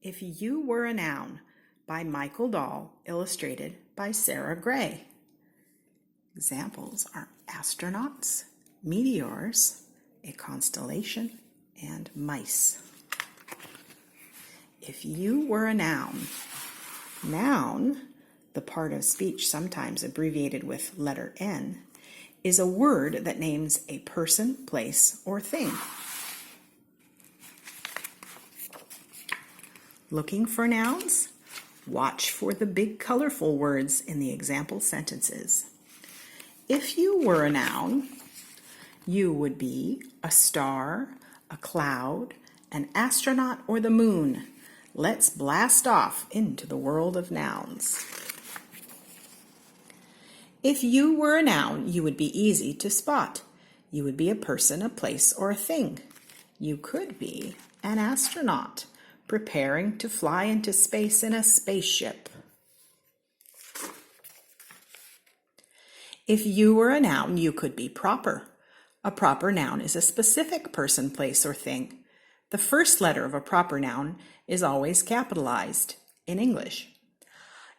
If You Were a Noun by Michael Dahl, illustrated by Sarah Gray. Examples are astronauts, meteors, a constellation, and mice. If you were a noun. Noun, the part of speech sometimes abbreviated with letter N, is a word that names a person, place, or thing. Looking for nouns? Watch for the big colorful words in the example sentences. If you were a noun, you would be a star, a cloud, an astronaut, or the moon. Let's blast off into the world of nouns. If you were a noun, you would be easy to spot. You would be a person, a place, or a thing. You could be an astronaut, preparing to fly into space in a spaceship. If you were a noun, you could be proper. A proper noun is a specific person, place, or thing. The first letter of a proper noun is always capitalized in English.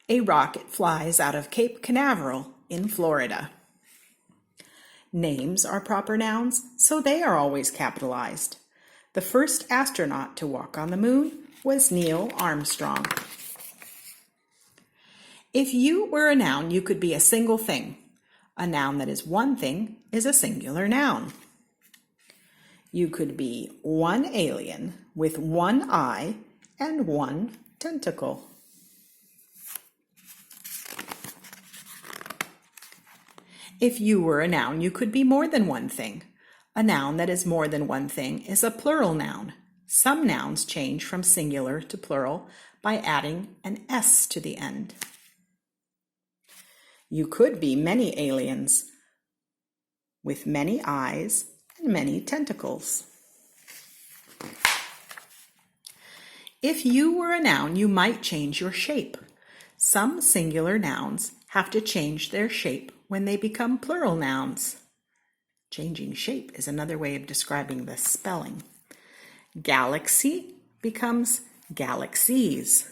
A rocket flies out of Cape Canaveral in Florida. Names are proper nouns, so they are always capitalized. The first astronaut to walk on the moon was Neil Armstrong. If you were a noun, you could be a single thing. A noun that is one thing is a singular noun. You could be one alien with one eye and one tentacle. If you were a noun, you could be more than one thing. A noun that is more than one thing is a plural noun. Some nouns change from singular to plural by adding an S to the end. You could be many aliens with many eyes and many tentacles. If you were a noun, you might change your shape. Some singular nouns have to change their shape when they become plural nouns. Changing shape is another way of describing the spelling. Galaxy becomes galaxies.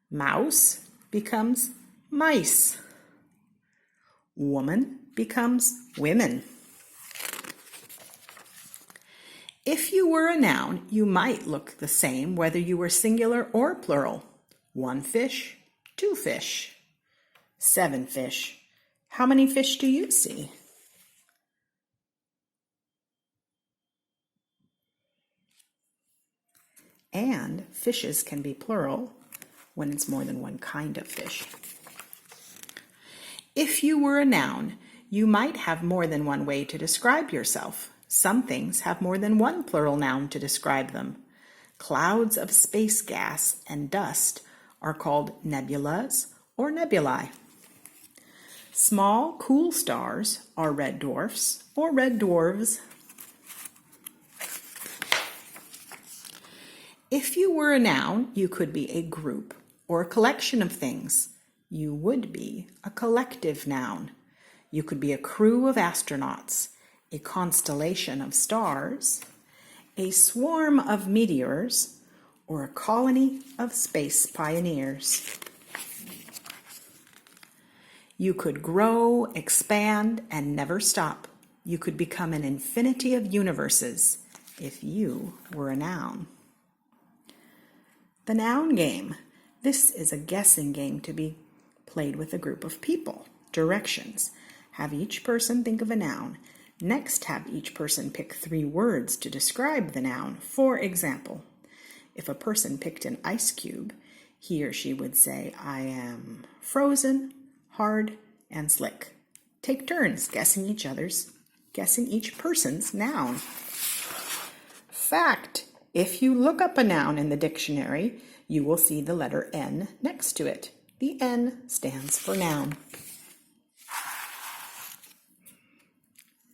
Mouse becomes mice. Woman becomes women. If you were a noun, you might look the same whether you were singular or plural. 1 fish, 2 fish, 7 fish. How many fish do you see? And fishes can be plural when it's more than one kind of fish. If you were a noun, you might have more than one way to describe yourself. Some things have more than one plural noun to describe them. Clouds of space gas and dust are called nebulas or nebulae. Small, cool stars are red dwarfs or red dwarves. If you were a noun, you could be a group or a collection of things. You would be a collective noun. You could be a crew of astronauts, a constellation of stars, a swarm of meteors, or a colony of space pioneers. You could grow, expand, and never stop. You could become an infinity of universes if you were a noun. The noun game. This is a guessing game to be played with a group of people. Directions. Have each person think of a noun. Next, have each person pick 3 words to describe the noun. For example, if a person picked an ice cube, he or she would say, I am frozen, hard, and slick. Take turns guessing each person's noun. Fact. If you look up a noun in the dictionary, you will see the letter N next to it. The N stands for noun.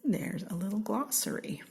There's a little glossary.